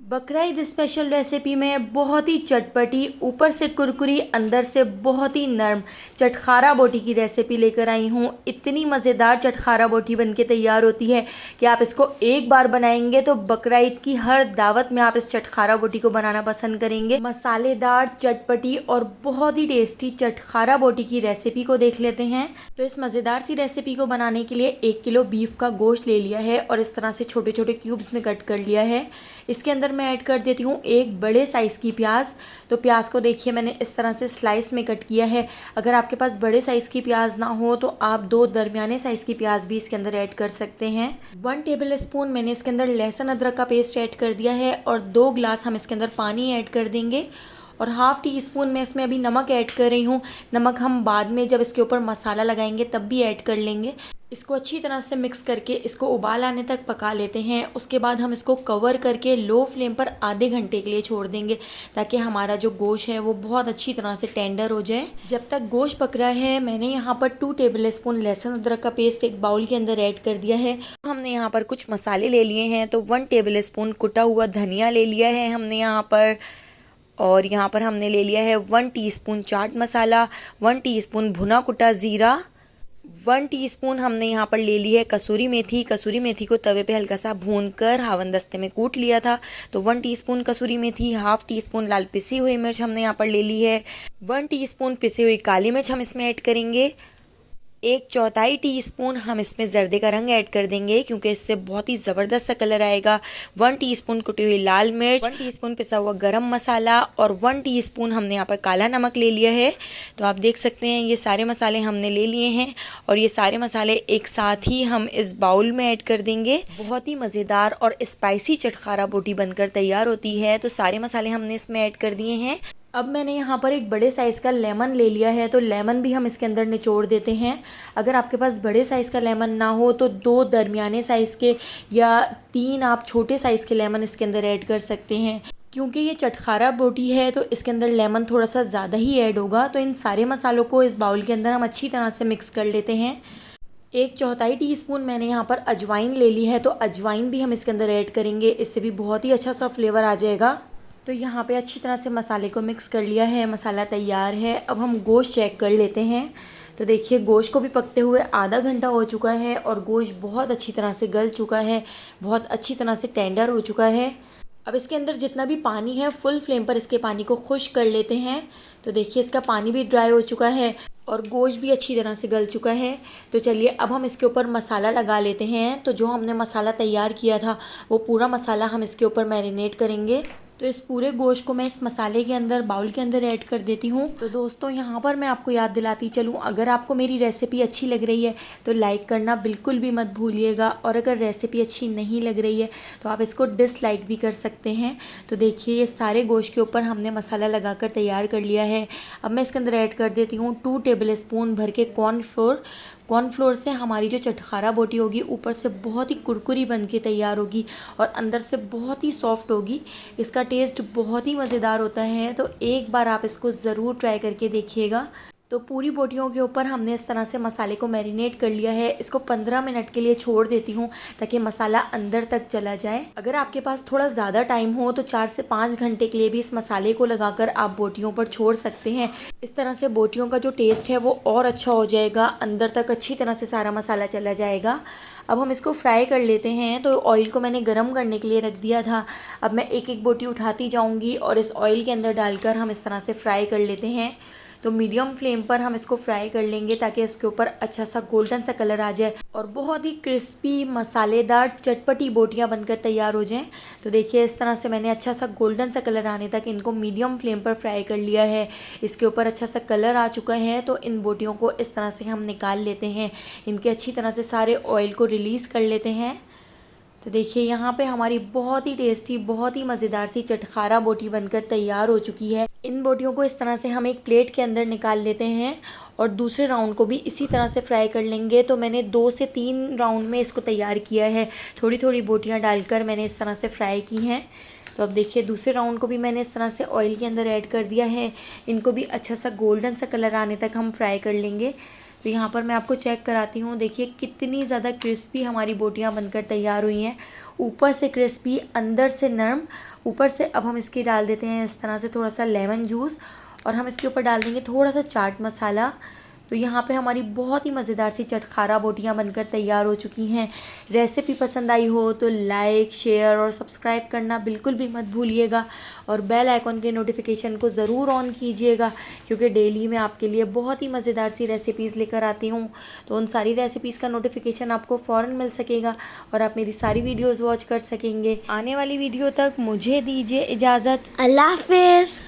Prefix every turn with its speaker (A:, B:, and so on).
A: बकरा Eid special recipe में बहुत ही चटपटी, ऊपर से कुरकुरी, अंदर से बहुत ही नरम चटखारा बोटी की रेसिपी लेकर आई हूँ। इतनी मज़ेदार चटखारा बोटी बनके तैयार होती है कि आप इसको एक बार बनाएंगे तो बकरा ईद की हर दावत में आप इस चटखारा बोटी को बनाना पसंद करेंगे। मसालेदार, चटपटी और बहुत ही टेस्टी चटखारा बोटी की रेसिपी को देख लेते हैं। तो इस मज़ेदार सी रेसिपी को बनाने के लिए 1 किलो बीफ का गोश्त ले लिया है और इस तरह से छोटे छोटे क्यूब्स में कट कर लिया है। इसके अंदर मैं ऐड कर देती हूँ एक बड़े साइज़ की प्याज। तो प्याज को देखिए मैंने इस तरह से स्लाइस में कट किया है। अगर आपके पास बड़े साइज़ की प्याज ना हो तो आप 2 दरमियाने साइज़ की प्याज भी इसके अंदर ऐड कर सकते हैं। 1 टेबल स्पून मैंने इसके अंदर लहसुन अदरक का पेस्ट ऐड कर दिया है और 2 गिलास हम इसके अंदर पानी ऐड कर देंगे। और हाफ़ टी स्पून मैं इसमें अभी नमक ऐड कर रही हूँ। नमक हम बाद में जब इसके ऊपर मसाला लगाएंगे तब भी ऐड कर लेंगे। इसको अच्छी तरह से मिक्स करके इसको उबाल आने तक पका लेते हैं। उसके बाद हम इसको कवर करके लो फ्लेम पर आधे घंटे के लिए छोड़ देंगे ताकि हमारा जो गोश्त है वो बहुत अच्छी तरह से टेंडर हो जाए। जब तक गोश्त पक रहा है मैंने यहाँ पर 2 टेबल स्पून लहसुन अदरक का पेस्ट एक बाउल के अंदर ऐड कर दिया है। हमने यहाँ पर कुछ मसाले ले लिए हैं। तो 1 टेबल स्पून कुटा हुआ धनिया ले लिया है हमने यहाँ पर, और यहाँ पर हमने ले लिया है 1 टीस्पून चाट मसाला, 1 टीस्पून भुना कुटा ज़ीरा, 1 टीस्पून हमने यहाँ पर ले ली है कसूरी मेथी। कसूरी मेथी को तवे पे हल्का सा भूनकर हावनदस्ते में कूट लिया था। तो 1 टीस्पून कसूरी मेथी, हाफ़ टीस्पून लाल पिसी हुई मिर्च हमने यहाँ पर ले ली है, 1 टीस्पून पिसी हुई काली मिर्च हम इसमें ऐड करेंगे। 1/4 टीस्पून हम इसमें जर्दे का रंग ऐड कर देंगे क्योंकि इससे बहुत ही ज़बरदस्त सा कलर आएगा। 1 टीस्पून कुटी हुई लाल मिर्च, 1 टीस्पून पिसा हुआ गरम मसाला और 1 टीस्पून हमने यहाँ पर काला नमक ले लिया है। तो आप देख सकते हैं ये सारे मसाले हमने ले लिए हैं और ये सारे मसाले एक साथ ही हम इस बाउल में ऐड कर देंगे। बहुत ही मज़ेदार और स्पाइसी चटखारा बोटी बनकर तैयार होती है। तो सारे मसाले हमने इसमें ऐड कर दिए हैं। अब मैंने यहाँ पर एक बड़े साइज़ का लेमन ले लिया है तो लेमन भी हम इसके अंदर निचोड़ देते हैं। अगर आपके पास बड़े साइज़ का लेमन ना हो तो 2 दरमियाने साइज़ के या 3 आप छोटे साइज़ के लेमन इसके अंदर ऐड कर सकते हैं। क्योंकि ये चटखारा बोटी है तो इसके अंदर लेमन थोड़ा सा ज़्यादा ही ऐड होगा। तो इन सारे मसालों को इस बाउल के अंदर हम अच्छी तरह से मिक्स कर लेते हैं। 1/4 टीस्पून मैंने यहाँ पर अजवाइन ले ली है तो अजवाइन भी हम इसके अंदर ऐड करेंगे, इससे भी बहुत ही अच्छा सा फ्लेवर आ जाएगा। तो यहाँ पे अच्छी तरह से मसाले को मिक्स कर लिया है, मसाला तैयार है। अब हम गोश्त चेक कर लेते हैं। तो देखिए गोश्त को भी पकते हुए आधा घंटा हो चुका है और गोश्त बहुत अच्छी तरह से गल चुका है, बहुत अच्छी तरह से टेंडर हो चुका है। अब इसके अंदर जितना भी पानी है फुल फ्लेम पर इसके पानी को खुश्क कर लेते हैं। तो देखिए इसका पानी भी ड्राई हो चुका है और गोश्त भी अच्छी तरह से गल चुका है। तो चलिए अब हम इसके ऊपर मसाला लगा लेते हैं। तो जो हमने मसाला तैयार किया था वो पूरा मसाला हम इसके ऊपर मैरिनेट करेंगे। तो इस पूरे गोश्त को मैं इस मसाले के अंदर बाउल के अंदर ऐड कर देती हूँ। तो दोस्तों यहाँ पर मैं आपको याद दिलाती चलूँ, अगर आपको मेरी रेसिपी अच्छी लग रही है तो लाइक करना बिल्कुल भी मत भूलिएगा, और अगर रेसिपी अच्छी नहीं लग रही है तो आप इसको डिसलाइक भी कर सकते हैं। तो देखिए ये सारे गोश्त के ऊपर हमने मसाला लगाकर तैयार कर लिया है। अब मैं इसके अंदर ऐड कर देती हूँ 2 टेबल स्पून भर के कॉर्नफ्लोर। कॉर्नफ्लोर से हमारी जो चटखारा बोटी होगी ऊपर से बहुत ही कुरकुरी बन के तैयार होगी और अंदर से बहुत ही सॉफ्ट होगी। इसका टेस्ट बहुत ही मज़ेदार होता है। तो एक बार आप इसको ज़रूर ट्राई करके देखिएगा। तो पूरी बोटियों के ऊपर हमने इस तरह से मसाले को मैरिनेट कर लिया है। इसको 15 मिनट के लिए छोड़ देती हूँ ताकि मसाला अंदर तक चला जाए। अगर आपके पास थोड़ा ज़्यादा टाइम हो तो 4 से 5 घंटे के लिए भी इस मसाले को लगाकर आप बोटियों पर छोड़ सकते हैं। इस तरह से बोटियों का जो टेस्ट है वो और अच्छा हो जाएगा, अंदर तक अच्छी तरह से सारा मसाला चला जाएगा। अब हम इसको फ्राई कर लेते हैं। तो ऑयल को मैंने गरम करने के लिए रख दिया था। अब मैं एक एक बोटी उठाती जाऊँगी और इस ऑयल के अंदर डालकर हम इस तरह से फ्राई कर लेते हैं। तो मीडियम फ्लेम पर हम इसको फ्राई कर लेंगे ताकि इसके ऊपर अच्छा सा गोल्डन सा कलर आ जाए और बहुत ही क्रिस्पी मसालेदार चटपटी बोटियां बनकर तैयार हो जाएं। तो देखिए इस तरह से मैंने अच्छा सा गोल्डन सा कलर आने तक इनको मीडियम फ्लेम पर फ्राई कर लिया है। इसके ऊपर अच्छा सा कलर आ चुका है। तो इन बोटियों को इस तरह से हम निकाल लेते हैं, इनके अच्छी तरह से सारे ऑयल को रिलीज़ कर लेते हैं। तो देखिए यहाँ पे हमारी बहुत ही टेस्टी, बहुत ही मज़ेदार सी चटखारा बोटी बनकर तैयार हो चुकी है। इन बोटियों को इस तरह से हम एक प्लेट के अंदर निकाल लेते हैं और दूसरे राउंड को भी इसी तरह से फ्राई कर लेंगे। तो मैंने 2 से 3 राउंड में इसको तैयार किया है, थोड़ी थोड़ी बोटियाँ डालकर मैंने इस तरह से फ्राई की हैं। तो अब देखिए दूसरे राउंड को भी मैंने इस तरह से ऑयल के अंदर ऐड कर दिया है। इनको भी अच्छा सा गोल्डन सा कलर आने तक हम फ्राई कर लेंगे। तो यहाँ पर मैं आपको चेक कराती हूँ। देखिए कितनी ज़्यादा क्रिस्पी हमारी बोटियाँ बनकर तैयार हुई हैं, ऊपर से क्रिस्पी अंदर से नरम। ऊपर से अब हम इसकी डाल देते हैं इस तरह से थोड़ा सा लेमन जूस, और हम इसके ऊपर डाल देंगे थोड़ा सा चाट मसाला। तो यहाँ पे हमारी बहुत ही मज़ेदार सी चटखारा बोटियाँ बनकर तैयार हो चुकी हैं। रेसिपी पसंद आई हो तो लाइक, शेयर और सब्सक्राइब करना बिल्कुल भी मत भूलिएगा, और बेल आइकॉन के नोटिफिकेशन को ज़रूर ऑन कीजिएगा, क्योंकि डेली मैं आपके लिए बहुत ही मज़ेदार सी रेसिपीज़ लेकर आती हूँ। तो उन सारी रेसिपीज़ का नोटिफिकेशन आपको फ़ौरन मिल सकेगा और आप मेरी सारी वीडियोज़ वॉच कर सकेंगे। आने वाली वीडियो तक मुझे दीजिए इजाज़त।
B: अल्लाह हाफिज़।